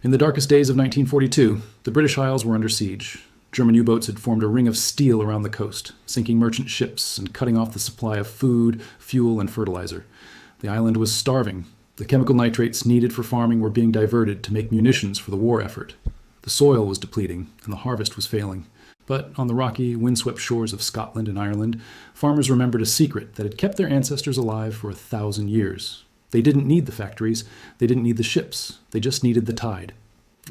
In the darkest days of 1942, the British Isles were under siege. German U-boats had formed a ring of steel around the coast, sinking merchant ships and cutting off the supply of food, fuel, and fertilizer. The island was starving. The chemical nitrates needed for farming were being diverted to make munitions for the war effort. The soil was depleting, and the harvest was failing. But on the rocky, windswept shores of Scotland and Ireland, farmers remembered a secret that had kept their ancestors alive for 1,000 years. They didn't need the factories, they didn't need the ships, they just needed the tide.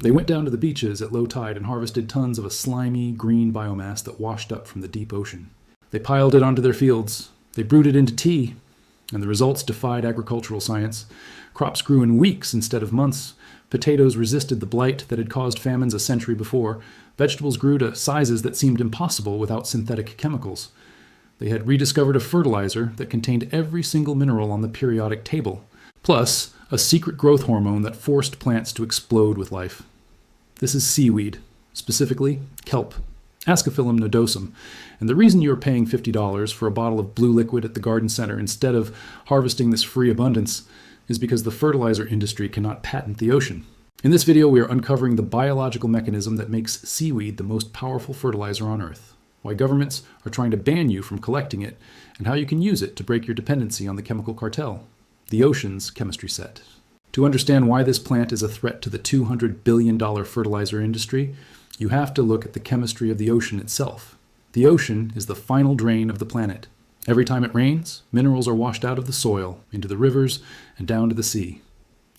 They went down to the beaches at low tide and harvested tons of a slimy, green biomass that washed up from the deep ocean. They piled it onto their fields, they brewed it into tea, and the results defied agricultural science. Crops grew in weeks instead of months. Potatoes resisted the blight that had caused famines a century before. Vegetables grew to sizes that seemed impossible without synthetic chemicals. They had rediscovered a fertilizer that contained every single mineral on the periodic table, plus a secret growth hormone that forced plants to explode with life. This is seaweed, specifically kelp, Ascophyllum nodosum, and the reason you are paying $50 for a bottle of blue liquid at the garden center instead of harvesting this free abundance is because the fertilizer industry cannot patent the ocean. In this video, we are uncovering the biological mechanism that makes seaweed the most powerful fertilizer on Earth, why governments are trying to ban you from collecting it, and how you can use it to break your dependency on the chemical cartel, the ocean's chemistry set. To understand why this plant is a threat to the $200 billion fertilizer industry, you have to look at the chemistry of the ocean itself. The ocean is the final drain of the planet. Every time it rains, minerals are washed out of the soil, into the rivers, and down to the sea.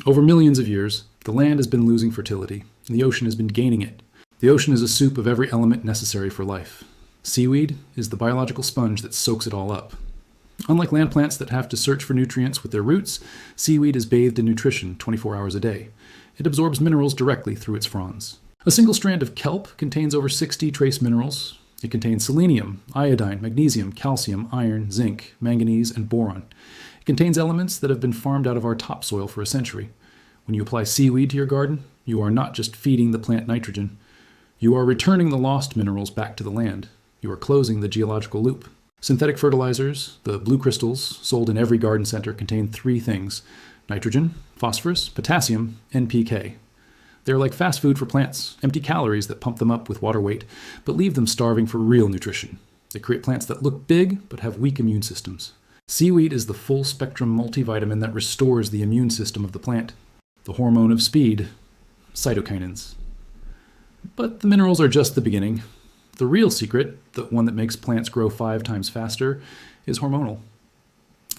Over millions of years, the land has been losing fertility, and the ocean has been gaining it. The ocean is a soup of every element necessary for life. Seaweed is the biological sponge that soaks it all up. Unlike land plants that have to search for nutrients with their roots, seaweed is bathed in nutrition 24 hours a day. It absorbs minerals directly through its fronds. A single strand of kelp contains over 60 trace minerals. It contains selenium, iodine, magnesium, calcium, iron, zinc, manganese, and boron. It contains elements that have been farmed out of our topsoil for a century. When you apply seaweed to your garden, you are not just feeding the plant nitrogen. You are returning the lost minerals back to the land. You are closing the geological loop. Synthetic fertilizers, the blue crystals sold in every garden center, contain three things: nitrogen, phosphorus, potassium, NPK. They are like fast food for plants, empty calories that pump them up with water weight, but leave them starving for real nutrition. They create plants that look big, but have weak immune systems. Seaweed is the full-spectrum multivitamin that restores the immune system of the plant. The hormone of speed, cytokinins. But the minerals are just the beginning. The real secret, the one that makes plants grow 5 times faster, is hormonal.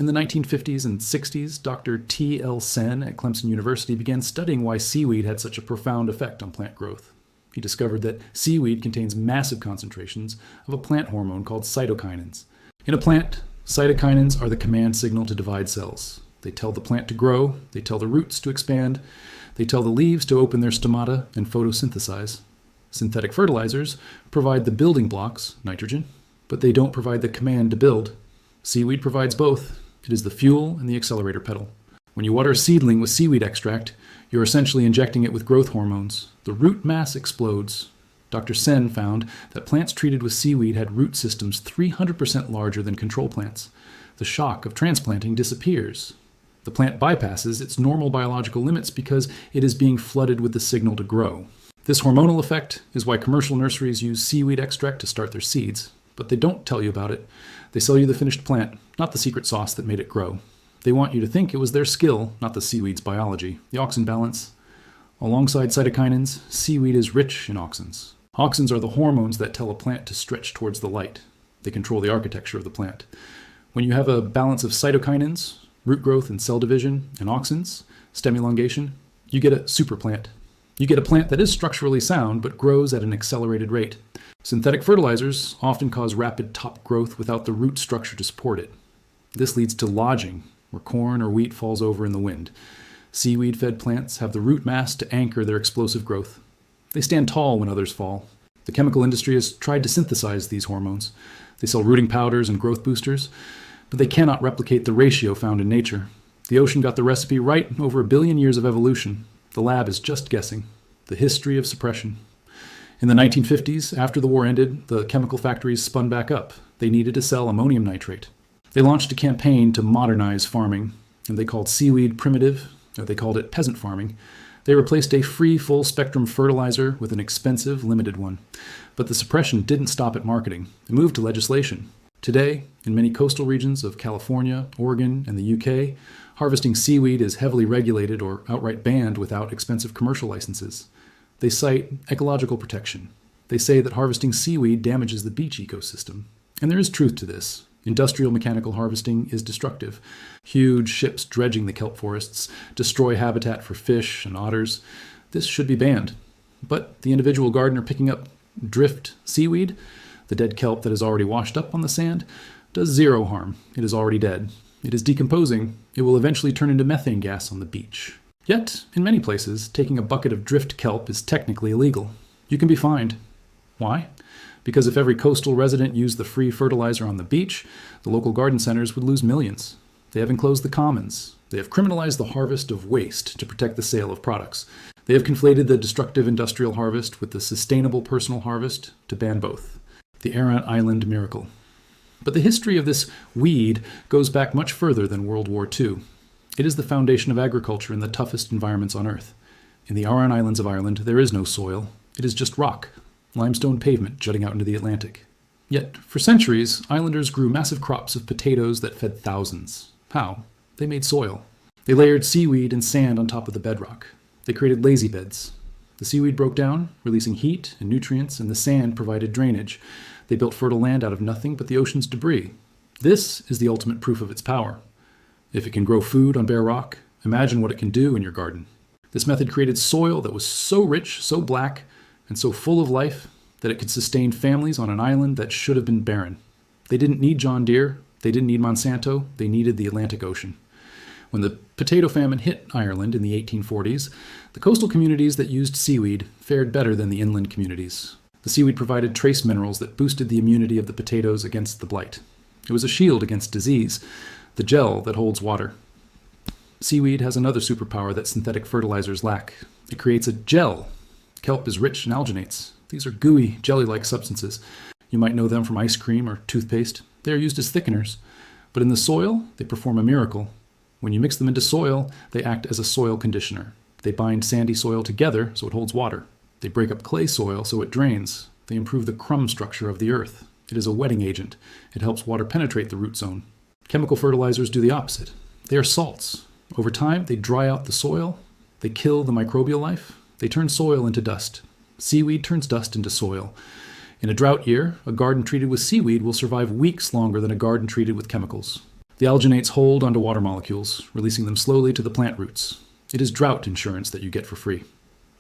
In the 1950s and 60s, Dr. T.L. Sen at Clemson University began studying why seaweed had such a profound effect on plant growth. He discovered that seaweed contains massive concentrations of a plant hormone called cytokinins. In a plant, cytokinins are the command signal to divide cells. They tell the plant to grow, they tell the roots to expand, they tell the leaves to open their stomata and photosynthesize. Synthetic fertilizers provide the building blocks, nitrogen, but they don't provide the command to build. Seaweed provides both. It is the fuel and the accelerator pedal. When you water a seedling with seaweed extract, you're essentially injecting it with growth hormones. The root mass explodes. Dr. Sen found that plants treated with seaweed had root systems 300% larger than control plants. The shock of transplanting disappears. The plant bypasses its normal biological limits because it is being flooded with the signal to grow. This hormonal effect is why commercial nurseries use seaweed extract to start their seeds, but they don't tell you about it. They sell you the finished plant, not the secret sauce that made it grow. They want you to think it was their skill, not the seaweed's biology. The auxin balance. Alongside cytokinins, seaweed is rich in auxins. Auxins are the hormones that tell a plant to stretch towards the light. They control the architecture of the plant. When you have a balance of cytokinins, root growth and cell division, and auxins, stem elongation, you get a super plant. You get a plant that is structurally sound but grows at an accelerated rate. Synthetic fertilizers often cause rapid top growth without the root structure to support it. This leads to lodging, where corn or wheat falls over in the wind. Seaweed-fed plants have the root mass to anchor their explosive growth. They stand tall when others fall. The chemical industry has tried to synthesize these hormones. They sell rooting powders and growth boosters, but they cannot replicate the ratio found in nature. The ocean got the recipe right over 1 billion years of evolution. The lab is just guessing. The history of suppression. In the 1950s, after the war ended, the chemical factories spun back up. They needed to sell ammonium nitrate. They launched a campaign to modernize farming, and they called seaweed primitive, or they called it peasant farming. They replaced a free full-spectrum fertilizer with an expensive, limited one. But the suppression didn't stop at marketing. It moved to legislation. Today, in many coastal regions of California, Oregon, and the UK, harvesting seaweed is heavily regulated or outright banned without expensive commercial licenses. They cite ecological protection. They say that harvesting seaweed damages the beach ecosystem. And there is truth to this. Industrial mechanical harvesting is destructive. Huge ships dredging the kelp forests destroy habitat for fish and otters. This should be banned. But the individual gardener picking up drift seaweed, the dead kelp that is already washed up on the sand, does zero harm. It is already dead. It is decomposing. It will eventually turn into methane gas on the beach. Yet, in many places, taking a bucket of drift kelp is technically illegal. You can be fined. Why? Because if every coastal resident used the free fertilizer on the beach, the local garden centers would lose millions. They have enclosed the commons. They have criminalized the harvest of waste to protect the sale of products. They have conflated the destructive industrial harvest with the sustainable personal harvest to ban both. The Aran Island miracle. But the history of this weed goes back much further than World War II. It is the foundation of agriculture in the toughest environments on Earth. In the Aran Islands of Ireland, there is no soil. It is just rock. Limestone pavement jutting out into the Atlantic. Yet, for centuries, islanders grew massive crops of potatoes that fed thousands. How? They made soil. They layered seaweed and sand on top of the bedrock. They created lazy beds. The seaweed broke down, releasing heat and nutrients, and the sand provided drainage. They built fertile land out of nothing but the ocean's debris. This is the ultimate proof of its power. If it can grow food on bare rock, imagine what it can do in your garden. This method created soil that was so rich, so black, and so full of life that it could sustain families on an island that should have been barren. They didn't need John Deere, they didn't need Monsanto, they needed the Atlantic Ocean. When the potato famine hit Ireland in the 1840s, the coastal communities that used seaweed fared better than the inland communities. The seaweed provided trace minerals that boosted the immunity of the potatoes against the blight. It was a shield against disease, the gel that holds water. Seaweed has another superpower that synthetic fertilizers lack. It creates a gel. Kelp is rich in alginates. These are gooey, jelly-like substances. You might know them from ice cream or toothpaste. They are used as thickeners. But in the soil, they perform a miracle. When you mix them into soil, they act as a soil conditioner. They bind sandy soil together so it holds water. They break up clay soil so it drains. They improve the crumb structure of the earth. It is a wetting agent. It helps water penetrate the root zone. Chemical fertilizers do the opposite. They are salts. Over time, they dry out the soil. They kill the microbial life. They turn soil into dust. Seaweed turns dust into soil. In a drought year, a garden treated with seaweed will survive weeks longer than a garden treated with chemicals. The alginates hold onto water molecules, releasing them slowly to the plant roots. It is drought insurance that you get for free.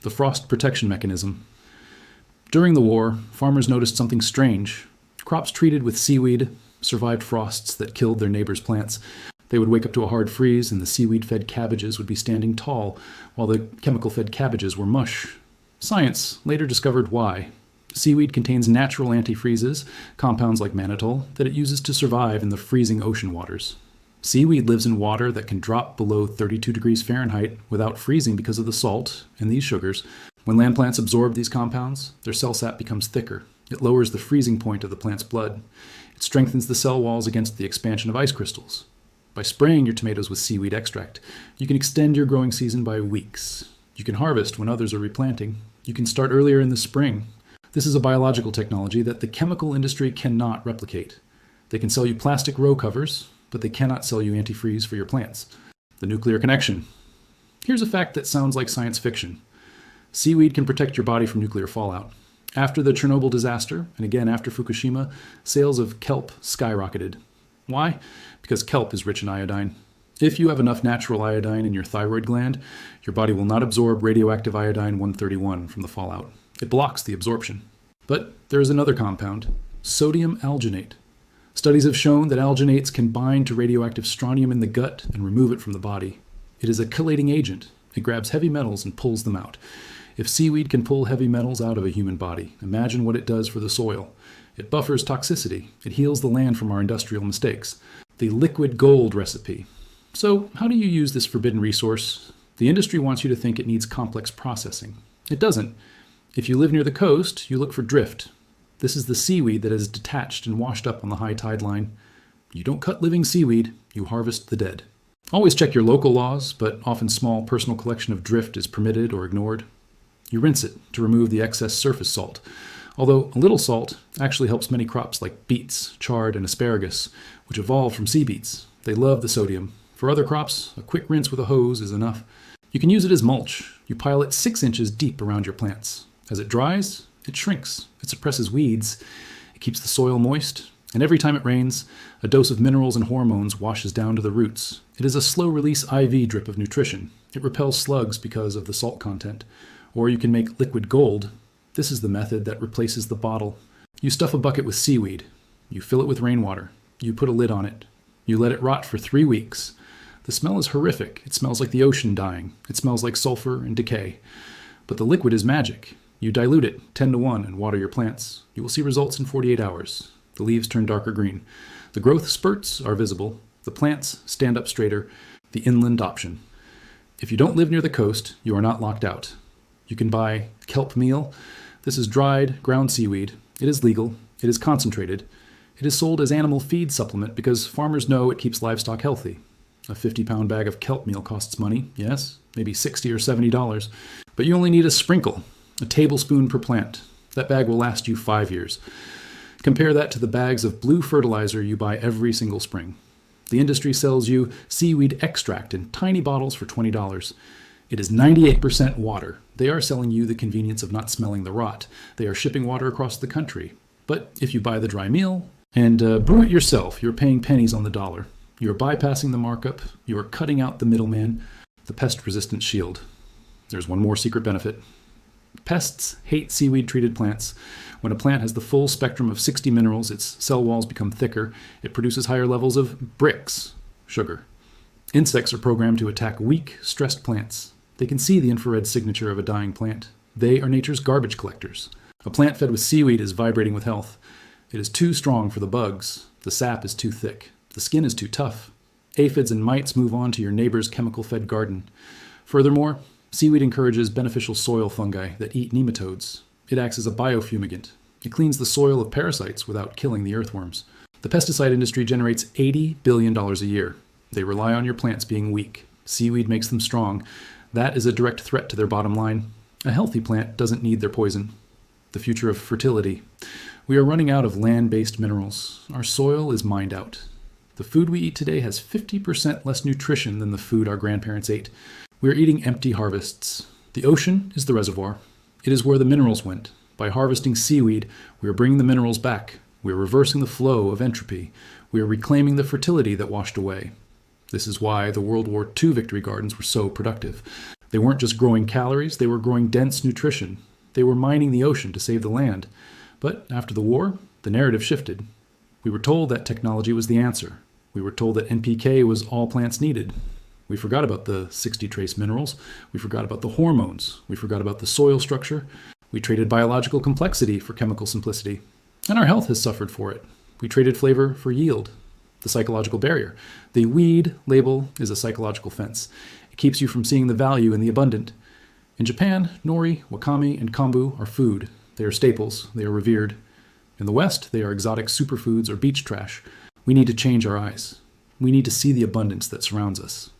The frost protection mechanism. During the war, farmers noticed something strange. Crops treated with seaweed survived frosts that killed their neighbors' plants. They would wake up to a hard freeze, and the seaweed-fed cabbages would be standing tall, while the chemical-fed cabbages were mush. Science later discovered why. Seaweed contains natural antifreezes, compounds like mannitol, that it uses to survive in the freezing ocean waters. Seaweed lives in water that can drop below 32 degrees Fahrenheit without freezing because of the salt and these sugars. When land plants absorb these compounds, their cell sap becomes thicker. It lowers the freezing point of the plant's blood. It strengthens the cell walls against the expansion of ice crystals. By spraying your tomatoes with seaweed extract, you can extend your growing season by weeks. You can harvest when others are replanting. You can start earlier in the spring. This is a biological technology that the chemical industry cannot replicate. They can sell you plastic row covers, but they cannot sell you antifreeze for your plants. The nuclear connection. Here's a fact that sounds like science fiction. Seaweed can protect your body from nuclear fallout. After the Chernobyl disaster, and again after Fukushima, sales of kelp skyrocketed. Why? Because kelp is rich in iodine. If you have enough natural iodine in your thyroid gland, your body will not absorb radioactive iodine-131 from the fallout. It blocks the absorption. But there is another compound, sodium alginate. Studies have shown that alginates can bind to radioactive strontium in the gut and remove it from the body. It is a chelating agent. It grabs heavy metals and pulls them out. If seaweed can pull heavy metals out of a human body, imagine what it does for the soil. It buffers toxicity. It heals the land from our industrial mistakes. The liquid gold recipe. So, how do you use this forbidden resource? The industry wants you to think it needs complex processing. It doesn't. If you live near the coast, you look for drift. This is the seaweed that is detached and washed up on the high tide line. You don't cut living seaweed, you harvest the dead. Always check your local laws, but often small personal collection of drift is permitted or ignored. You rinse it to remove the excess surface salt, although a little salt actually helps many crops like beets, chard, and asparagus, which evolved from sea beets. They love the sodium. For other crops, a quick rinse with a hose is enough. You can use it as mulch. You pile it 6 inches deep around your plants. As it dries, it shrinks. It suppresses weeds. It keeps the soil moist. And every time it rains, a dose of minerals and hormones washes down to the roots. It is a slow-release IV drip of nutrition. It repels slugs because of the salt content. Or you can make liquid gold. This is the method that replaces the bottle. You stuff a bucket with seaweed. You fill it with rainwater. You put a lid on it. You let it rot for 3 weeks. The smell is horrific. It smells like the ocean dying. It smells like sulfur and decay. But the liquid is magic. You dilute it 10-to-1 and water your plants. You will see results in 48 hours. The leaves turn darker green. The growth spurts are visible. The plants stand up straighter. The inland option. If you don't live near the coast, you are not locked out. You can buy kelp meal. This is dried, ground seaweed. It is legal. It is concentrated. It is sold as animal feed supplement because farmers know it keeps livestock healthy. A 50-pound bag of kelp meal costs money, yes, maybe $60 or $70, but you only need a sprinkle, a tablespoon per plant. That bag will last you 5 years. Compare that to the bags of blue fertilizer you buy every single spring. The industry sells you seaweed extract in tiny bottles for $20. It is 98% water. They are selling you the convenience of not smelling the rot. They are shipping water across the country. But if you buy the dry meal and brew it yourself, you're paying pennies on the dollar. You're bypassing the markup. You're cutting out the middleman, the pest-resistant shield. There's one more secret benefit. Pests hate seaweed-treated plants. When a plant has the full spectrum of 60 minerals, its cell walls become thicker. It produces higher levels of BRICS, sugar. Insects are programmed to attack weak, stressed plants. They can see the infrared signature of a dying plant. They are nature's garbage collectors. A plant fed with seaweed is vibrating with health. It is too strong for the bugs. The sap is too thick. The skin is too tough. Aphids and mites move on to your neighbor's chemical-fed garden. Furthermore, seaweed encourages beneficial soil fungi that eat nematodes. It acts as a biofumigant. It cleans the soil of parasites without killing the earthworms. The pesticide industry generates $80 billion a year. They rely on your plants being weak. Seaweed makes them strong. That is a direct threat to their bottom line. A healthy plant doesn't need their poison. The future of fertility. We are running out of land-based minerals. Our soil is mined out. The food we eat today has 50% less nutrition than the food our grandparents ate. We are eating empty harvests. The ocean is the reservoir. It is where the minerals went. By harvesting seaweed, we are bringing the minerals back. We are reversing the flow of entropy. We are reclaiming the fertility that washed away. This is why the World War II victory gardens were so productive. They weren't just growing calories, they were growing dense nutrition. They were mining the ocean to save the land. But after the war, the narrative shifted. We were told that technology was the answer. We were told that NPK was all plants needed. We forgot about the 60 trace minerals. We forgot about the hormones. We forgot about the soil structure. We traded biological complexity for chemical simplicity. And our health has suffered for it. We traded flavor for yield, the psychological barrier. The weed label is a psychological fence. It keeps you from seeing the value in the abundant. In Japan, nori, wakame, and kombu are food. They are staples. They are revered. In the West, they are exotic superfoods or beach trash. We need to change our eyes. We need to see the abundance that surrounds us.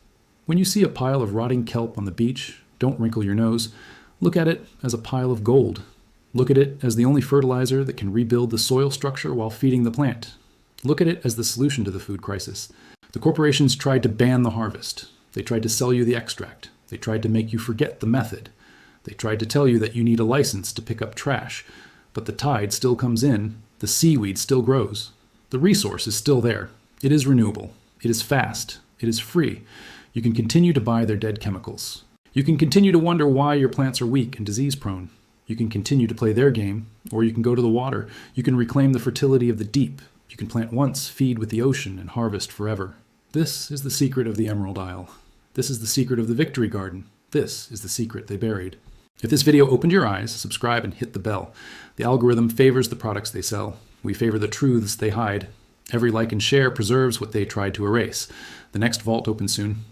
When you see a pile of rotting kelp on the beach, don't wrinkle your nose. Look at it as a pile of gold. Look at it as the only fertilizer that can rebuild the soil structure while feeding the plant. Look at it as the solution to the food crisis. The corporations tried to ban the harvest. They tried to sell you the extract. They tried to make you forget the method. They tried to tell you that you need a license to pick up trash. But the tide still comes in. The seaweed still grows. The resource is still there. It is renewable. It is fast. It is free. You can continue to buy their dead chemicals. You can continue to wonder why your plants are weak and disease-prone. You can continue to play their game, or you can go to the water. You can reclaim the fertility of the deep. You can plant once, feed with the ocean, and harvest forever. This is the secret of the Emerald Isle. This is the secret of the Victory Garden. This is the secret they buried. If this video opened your eyes, subscribe and hit the bell. The algorithm favors the products they sell. We favor the truths they hide. Every like and share preserves what they tried to erase. The next vault opens soon.